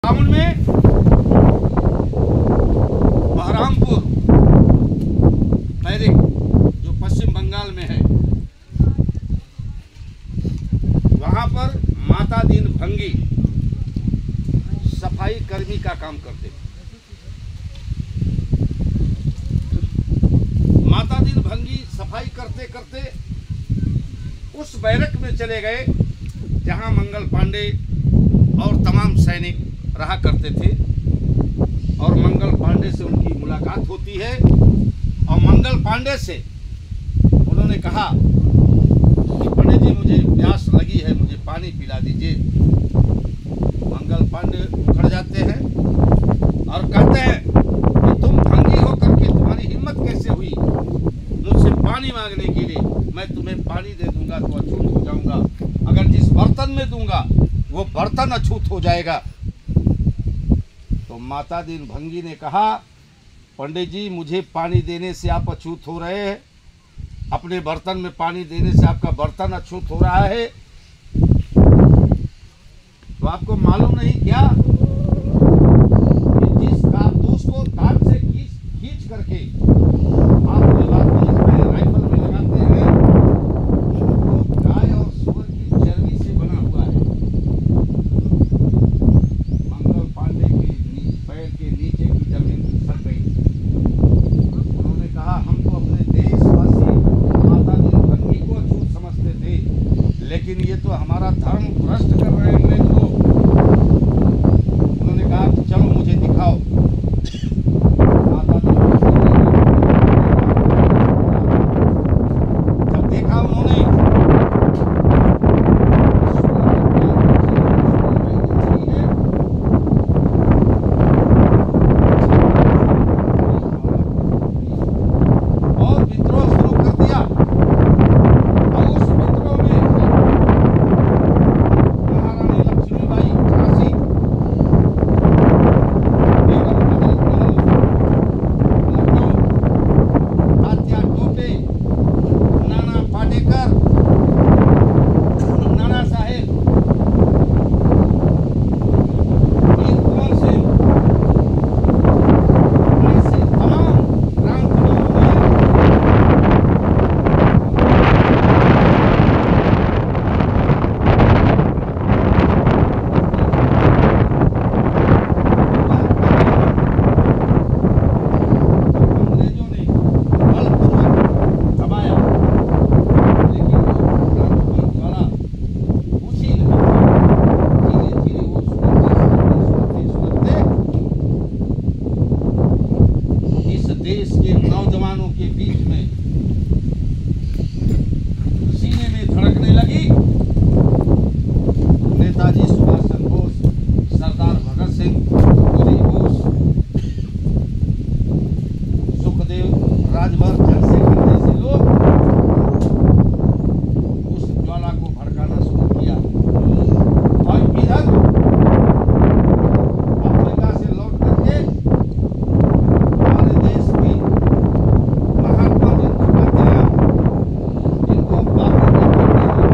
सावन में बहरामपुर बैरिक जो पश्चिम बंगाल में है, वहां पर माता दीन भंगी सफाई कर्मी का काम करते थे। माता दीन भंगी सफाई करते करते उस बैरक में चले गए जहां मंगल पांडे और तमाम सैनिक रहा करते थे। और मंगल पांडे से उनकी मुलाकात होती है और मंगल पांडे से उन्होंने कहा कि पंडित जी, मुझे प्यास लगी है, मुझे पानी पिला दीजिए। मंगल पांडे उखड़ जाते हैं और कहते हैं कि तुम भंगी होकर के तुम्हारी हिम्मत कैसे हुई मुझसे पानी मांगने के लिए? मैं तुम्हें पानी दे दूंगा तो अछूत हो जाऊंगा, अगर जिस बर्तन में दूंगा वो बर्तन अछूत हो जाएगा। तो माता दीन भंगी ने कहा, पंडित जी, मुझे पानी देने से आप अछूत हो रहे हैं, अपने बर्तन में पानी देने से आपका बर्तन अछूत हो रहा है। तो आपको मालूम नहीं क्या कि जिस कारतूस को ताक से खींच करके आप राइफल में लगाते हैं वो गाय और सूअर की चर्बी से बना हुआ है। मंगल पांडे के पैर के नीचे की जमीन सड़ गई। उन्होंने कहा, हम तो अपने देशवासी माता दीन भंगी को अछूत समझते थे, लेकिन ये तो हमारा धर्म भ्रष्ट कर रहे हैं लोग। उन्होंने कहा कि चलो मुझे दिखाओ। माता दीन जब देखा उन्होंने और विद्रोह शुरू कर दिया। और उस विद्रोह में महारानी लक्ष्मीबाई झांसी, बेगम अजरत महल लखनऊ, तात्या टोपे, नाना पाटेकर, नाना साहेब, वीर कुंवर सिंह, ऐसे तमाम क्रांतियों में अंग्रेजों ने बलपूर्वक दबाया, लेकिन वो क्रांति की ज्वाला बुझी नहीं। धीरे धीरे वो सुलगते इस देश के नौजवानों के बीच में सीने में धड़कने लगी। नेताजी सुभाष चंद्र बोस, सरदार भगत सिंह, गोरी बोस, सुखदेव, राजभर, चंद्रशेखर जैसे लोग उस ज्वाला को भड़काना शुरू किया। और इधर अफ्रीका से लौट करके हमारे देश के महात्मा जिनको कहते हैं, जिनको हम बापू भी कहते हैं,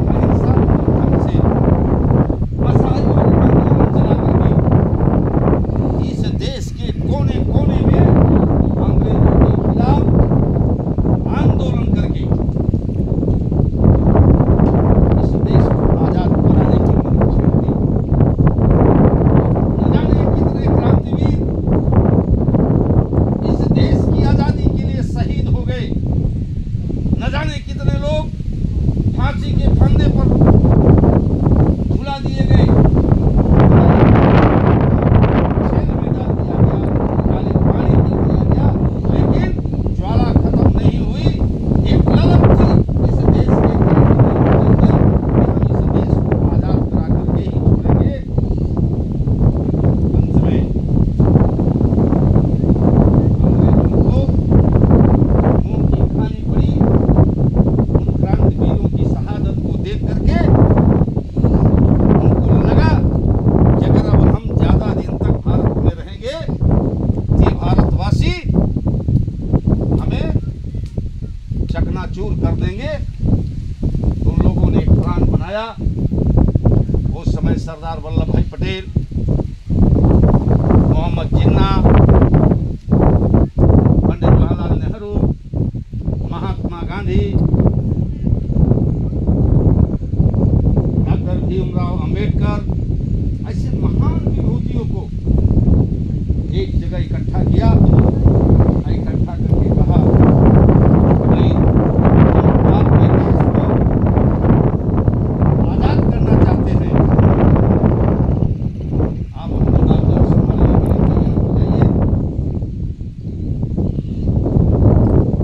अहिंसा ढंग से असहयोग आंदोलन चला करके इस देश के कोने कोने में अंग्रेजों के खिलाफ आंदोलन करके इस देश को आजाद कराने की मुहिम छेड़ दी। न जाने कितने क्रांतिवीर इस देश की आजादी के लिए शहीद हो गए, न जाने कितने लोग फांसी के फंदे पर झुला दिए गए, जेल में डाल दिया गया, काले पानी पी दिया गया, लेकिन ज्वाला खत्म नहीं हुई। एक ललक थी इस देश के क्रांतिवीरों के अंदर कि हम इस देश को आजाद करा करके ही छोड़ेंगे। अंत में अंग्रेजों को मुंह की खानी पड़ी। उन क्रांतिवीरों की शहादत को देख करके उनको लगा आया, उस समय सरदार वल्लभ भाई पटेल, मोहम्मद जिन्ना, पंडित जवाहरलाल नेहरू, महात्मा गांधी, डॉक्टर भीमराव अंबेडकर, ऐसे महान विभूतियों को एक जगह इकट्ठा किया। इकट्ठा करके कहा, भाई आप के देश को आजाद करना चाहते हैं, आप अपनी बात को संभालने के लिए तैयार हो जाइए।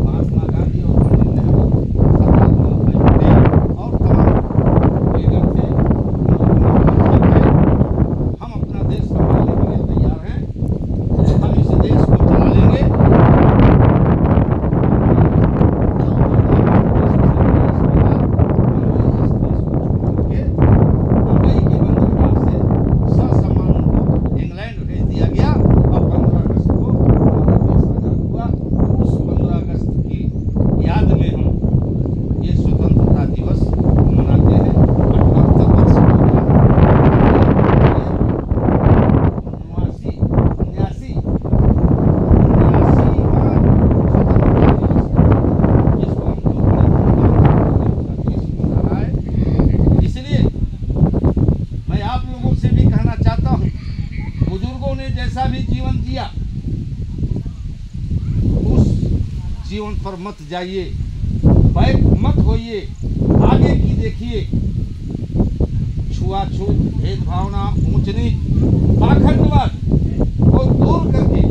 महात्मा गांधी और पंडित नेहरू, सरदार वल्लभ भाई पटेल और तमाम लीडर थे। ठीक है, हम अपना देश संभालने के लिए तैयार हैं, हम इस देश को चला लेंगे। मुंबई के बंदरगाह से ससम्मान उनको इंग्लैंड भेज दिया गया और 15 अगस्त को हमारा देश आजाद हुआ। उस 15 अगस्त की याद में हम ये स्वतंत्रता दिवस मनाते हैं। 78 वर्ष हो गया, 79 जिसको हम लोग बड़े धूमधाम से देश मना रहा है। इसलिए मैं आप लोगों से भी कहना चाहता हूँ, बुजुर्गों ने जैसा भी जीवन जिया उस जीवन पर मत जाइए, बैक मत होइए, आगे की देखिए। छुआछूत, भेदभावना, ऊंच नीच, पाखंडवाद को दूर करके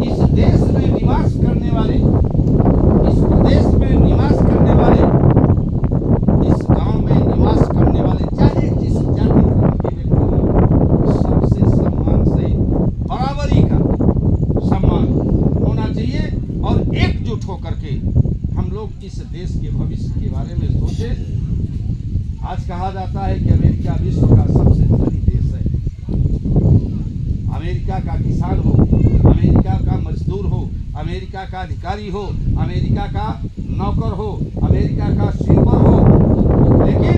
इस देश में निवास करने वाले, इस प्रदेश में निवास करने वाले, इस गांव में निवास करने वाले, चाहे जिस जाति धर्म के व्यक्ति हों, सबसे सम्मान से बराबरी का सम्मान होना चाहिए और एकजुट होकर के हम लोग इस देश के भविष्य के बारे में सोचें। आज कहा जाता है कि अमेरिका विश्व का सबसे धनी देश है। अमेरिका का किसान हो, अमेरिका का मजदूर हो, अमेरिका का अधिकारी हो, अमेरिका का नौकर हो, अमेरिका का स्वीपर हो, लेकिन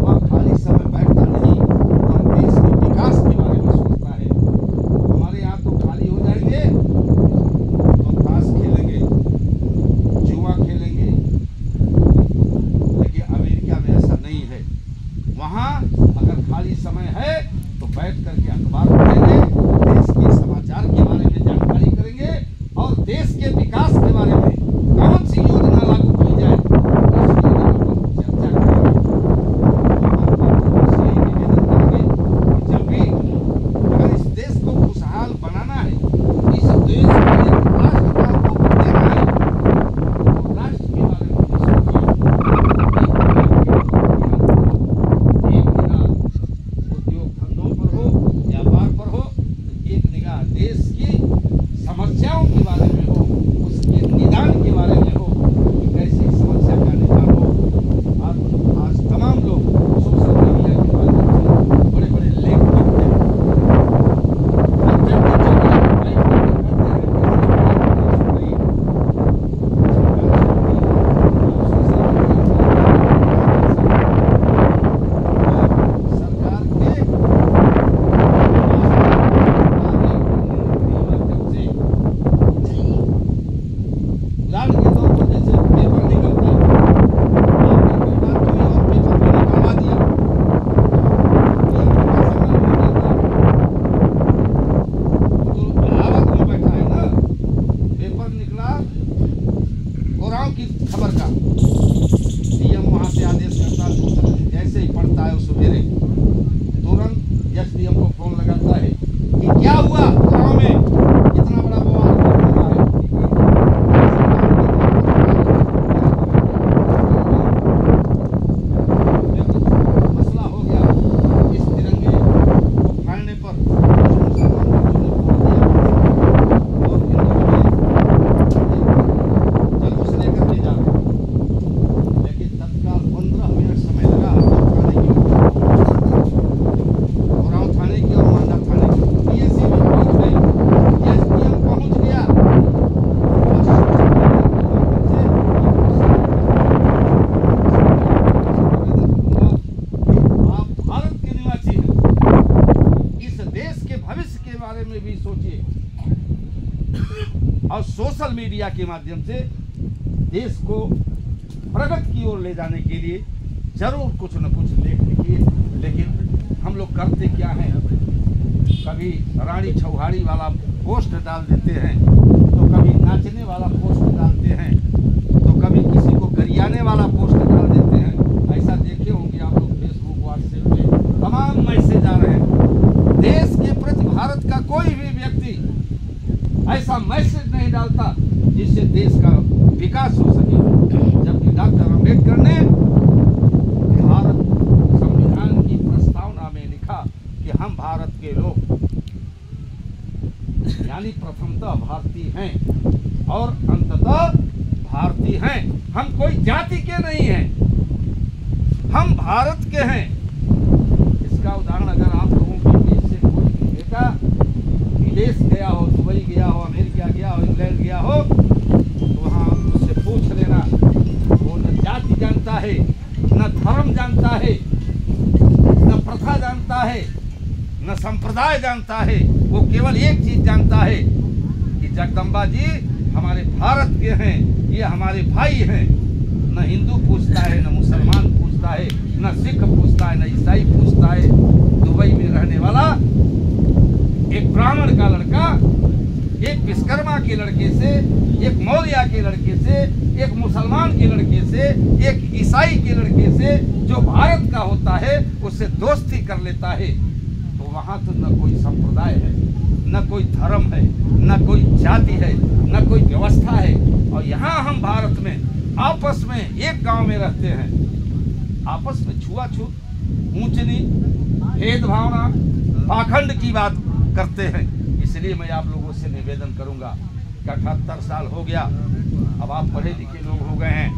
वह खाली समय बैठता नहीं, वह देश के विकास के बारे में सोचता है। हमारे यहाँ तो खाली हो जाएंगे तो ताश खेलेंगे, जुआ खेलेंगे, लेकिन अमेरिका में ऐसा नहीं है। वहाँ अगर खाली समय है तो बैठ करके अखबार पढ़ेंगे, देश के समाचार के बारे में जानकारी करेंगे और देश के विकास के बारे में कौन सी योजना लागू की जाए, सोशल मीडिया के माध्यम से देश को प्रगति की ओर ले जाने के लिए जरूर कुछ न कुछ लिखिए। लेकिन हम लोग करते क्या हैं, कभी रानी छौहाड़ी वाला पोस्ट डाल देते हैं, तो कभी नाचने वाला पोस्ट डालते हैं, तो कभी किसी को गरियाने वाला पोस्ट डाल देते हैं। ऐसा देखे होंगे आप लोग फेसबुक व्हाट्सएप पे तमाम मैसेज आ रहे हैं। देश के प्रति भारत का कोई भी व्यक्ति ऐसा मैसेज नहीं डालता जिससे देश का विकास हो सके। जबकि डॉक्टर अम्बेडकर ने भारत संविधान की प्रस्तावना में लिखा कि हम भारत के लोग यानी प्रथमतः भारतीय हैं और अंततः भारतीय हैं। हम कोई जाति के नहीं हैं, हम भारत के हैं। इसका उदाहरण अगर आप लोगों के बीच से कोई भी बेटा विदेश गया हो, दुबई गया हो, अमेरिका गया हो, इंग्लैंड गया हो, तो वहाँ उससे पूछ लेना, वो न जाति जानता है, न धर्म जानता है, न प्रथा जानता है, न संप्रदाय जानता है। वो केवल एक चीज जानता है कि जगदम्बा जी हमारे भारत के हैं, ये हमारे भाई हैं। न हिंदू पूछता है, न मुसलमान पूछता है, न सिख पूछता है, न ईसाई पूछता है। दुबई में रहने वाला एक ब्राह्मण का लड़का एक विश्वकर्मा के लड़के से, एक मौर्या के लड़के से, एक मुसलमान के लड़के से, एक ईसाई के लड़के से जो भारत का होता है उससे दोस्ती कर लेता है। तो वहाँ तो न कोई संप्रदाय है, न कोई धर्म है, न कोई जाति है, न कोई व्यवस्था है। और यहाँ हम भारत में आपस में एक गांव में रहते हैं, आपस में छुआछूत, ऊंच नीच, भेदभावना, पाखंड की बात करते हैं। इसलिए मैं आप लोगों से निवेदन करूंगा कि 78 साल हो गया, अब आप पढ़े लिखे लोग हो गए हैं।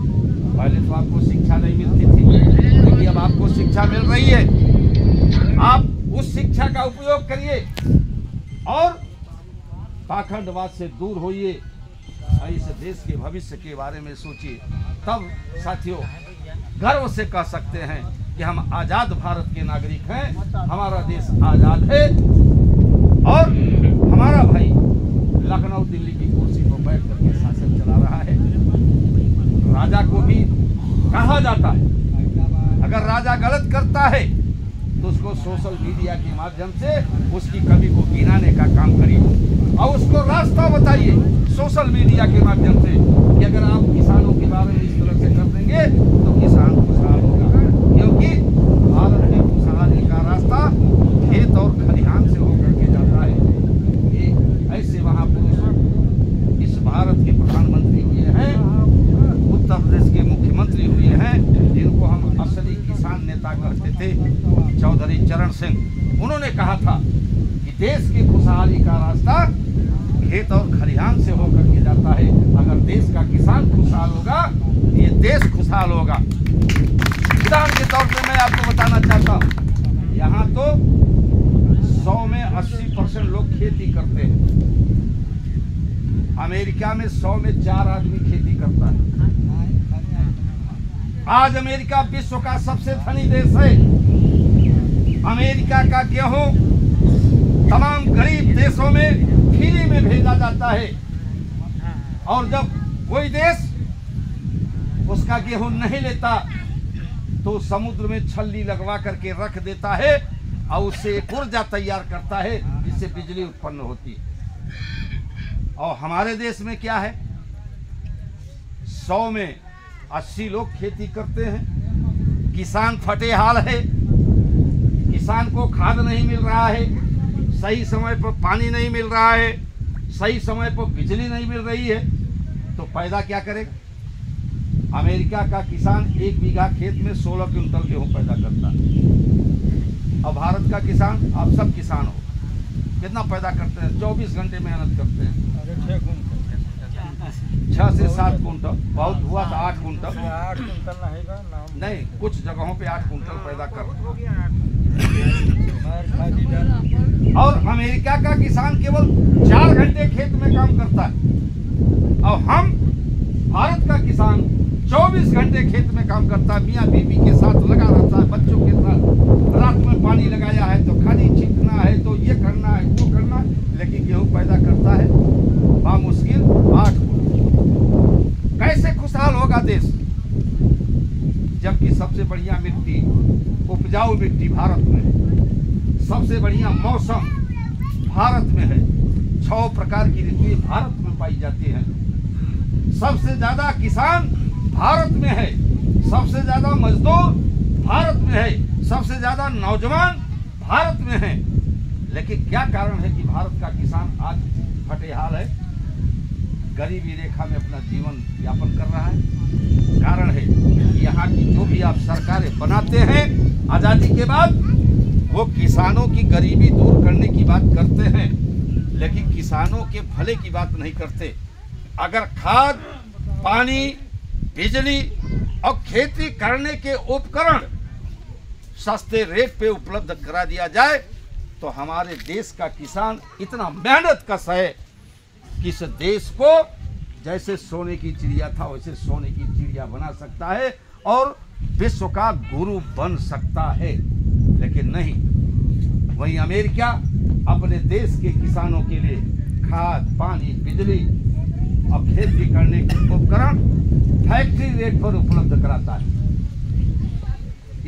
पहले तो आपको शिक्षा नहीं मिलती थी, लेकिन अब आपको शिक्षा मिल रही है। आप उस शिक्षा का उपयोग करिए और पाखंडवाद से दूर होइए, इस देश के भविष्य के बारे में सोचिए। तब साथियों गर्व से कह सकते हैं कि हम आजाद भारत के नागरिक हैं, हमारा देश आजाद है और हमारा भाई लखनऊ दिल्ली की कुर्सी पर बैठ करके शासन चला रहा है। राजा को भी कहा जाता है, अगर राजा गलत करता है तो उसको सोशल मीडिया के माध्यम से उसकी कमी को गिनाने का काम करिए और उसको रास्ता बताइए सोशल मीडिया के माध्यम से कि अगर आप किसानों के बारे में इस तरह से कर देंगे तो किसान खुशहाल होगा। क्योंकि भारत की खुशहाली का रास्ता खेत और खलिहान से होकर के जाता है। ये ऐसे महापुरुष इस भारत के प्रधानमंत्री हुए हैं, उत्तर प्रदेश के मुख्यमंत्री हुए हैं, जिनको हम असली किसान नेता कहते थे, चौधरी चरण सिंह। उन्होंने कहा था कि देश की खुशहाली का रास्ता खेत और खलिहान से होकर के जाता है। अगर देश का किसान खुशहाल होगा, ये देश खुशहाल होगा। उदाहरण के तौर पे मैं आपको बताना चाहता हूँ, यहाँ तो 100 में 80% लोग खेती करते हैं। अमेरिका में 100 में 4 आदमी खेती करता है। आज अमेरिका विश्व का सबसे धनी देश है। अमेरिका का गेहूं तमाम गरीब देशों में फ्री में भेजा जाता है और जब कोई देश उसका गेहूं नहीं लेता तो समुद्र में छल्ली लगवा करके रख देता है और उससे एक ऊर्जा तैयार करता है जिससे बिजली उत्पन्न होती है। और हमारे देश में क्या है, 100 में 80 लोग खेती करते हैं। किसान फटे हाल है, किसान को खाद नहीं मिल रहा है, सही समय पर पानी नहीं मिल रहा है, सही समय पर बिजली नहीं मिल रही है, तो पैदा क्या करेगा। अमेरिका का किसान 1 बीघा खेत में 16 क्विंटल गेहूं पैदा करता है। और भारत का किसान, आप सब किसान हो, कितना पैदा करते हैं, 24 घंटे मेहनत करते हैं, 6 से 7 कुंटल, बहुत हुआ तो 8 कुंटल, 8 कुंटल नहीं, कुछ जगहों पे 8 कुंटल पैदा करते। और अमेरिका का किसान केवल 4 घंटे खेत में काम करता है और हम भारत का किसान 24 घंटे खेत में काम करता है। मियाँ बीबी के साथ लगा रहता है, बच्चों के साथ, रात में पानी लगाया है तो खाली छींटना है तो ये करना है वो करना है, लेकिन गेहूँ पैदा करता है बामुश्किल 8 कुंटल। जबकि सबसे बढ़िया मिट्टी, उपजाऊ मिट्टी भारत में है। सबसे बढ़िया मौसम भारत में है। 6 प्रकार की ऋतुएं भारत में पाई जाती हैं। सबसे ज्यादा किसान भारत में है। सबसे ज्यादा मजदूर भारत में है। सबसे ज्यादा नौजवान भारत में है। लेकिन क्या कारण है कि भारत का किसान आज फटेहाल है, गरीबी रेखा में अपना जीवन यापन कर रहा है? कारण है कि यहाँ की जो भी आप सरकारें बनाते हैं आजादी के बाद, वो किसानों की गरीबी दूर करने की बात करते हैं, लेकिन किसानों के भले की बात नहीं करते। अगर खाद, पानी, बिजली और खेती करने के उपकरण सस्ते रेट पे उपलब्ध करा दिया जाए तो हमारे देश का किसान इतना मेहनत कश है कि इस देश को जैसे सोने की चिड़िया था वैसे सोने की चिड़िया बना सकता है और विश्व का गुरु बन सकता है। लेकिन नहीं, वहीं अमेरिका अपने देश के किसानों के लिए खाद, पानी, बिजली और खेती करने के उपकरण फैक्ट्री रेट पर उपलब्ध कराता है।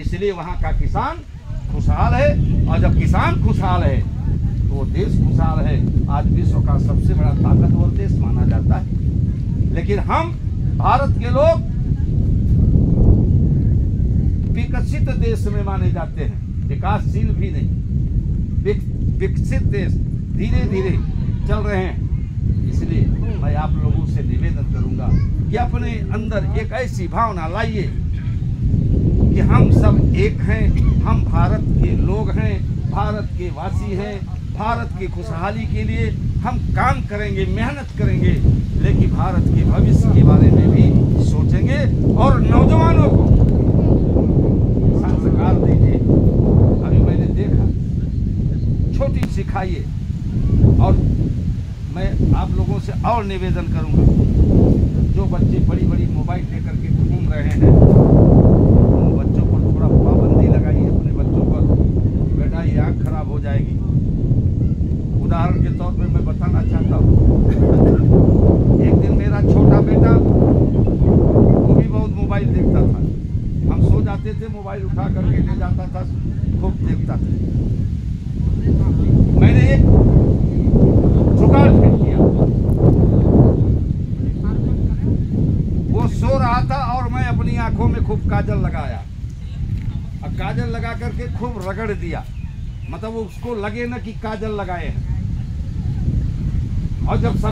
इसलिए वहां का किसान खुशहाल है, और जब किसान खुशहाल है तो वो देश खुशहाल है। आज विश्व का सबसे बड़ा ताकतवर देश माना जाता है। लेकिन हम भारत के लोग विकसित देश में माने जाते हैं, विकासशील भी नहीं, विकसित देश धीरे धीरे चल रहे हैं। इसलिए मैं आप लोगों से निवेदन करूंगा कि अपने अंदर एक ऐसी भावना लाइए कि हम सब एक हैं, हम भारत के लोग हैं, भारत के वासी हैं। भारत की खुशहाली के लिए हम काम करेंगे, मेहनत करेंगे, लेकिन भारत के भविष्य के बारे में भी सोचेंगे और नौजवानों को संस्कार दीजिए। अभी मैंने देखा, छोटी सिखाइए। और मैं आप लोगों से और निवेदन करूंगा, जो बच्चे बड़ी बड़ी मोबाइल लेकर के घूम रहे हैं उन बच्चों पर थोड़ा पाबंदी लगाइए। अपने बच्चों पर, बेटा ये आँख खराब हो जाएगी। उदाहरण के तौर पे मैं बताना चाहता हूँ, एक दिन मेरा छोटा बेटा, वो भी बहुत मोबाइल देखता था। हम सो जाते थे, मोबाइल उठा करके ले जाता था, खूब देखता था। मैंने एक जुगाड़ फिट किया। वो सो रहा था और मैं अपनी आंखों में खूब काजल लगाया, और काजल लगा करके खूब रगड़ दिया, मतलब उसको लगे ना कि काजल लगाए हैं। और जब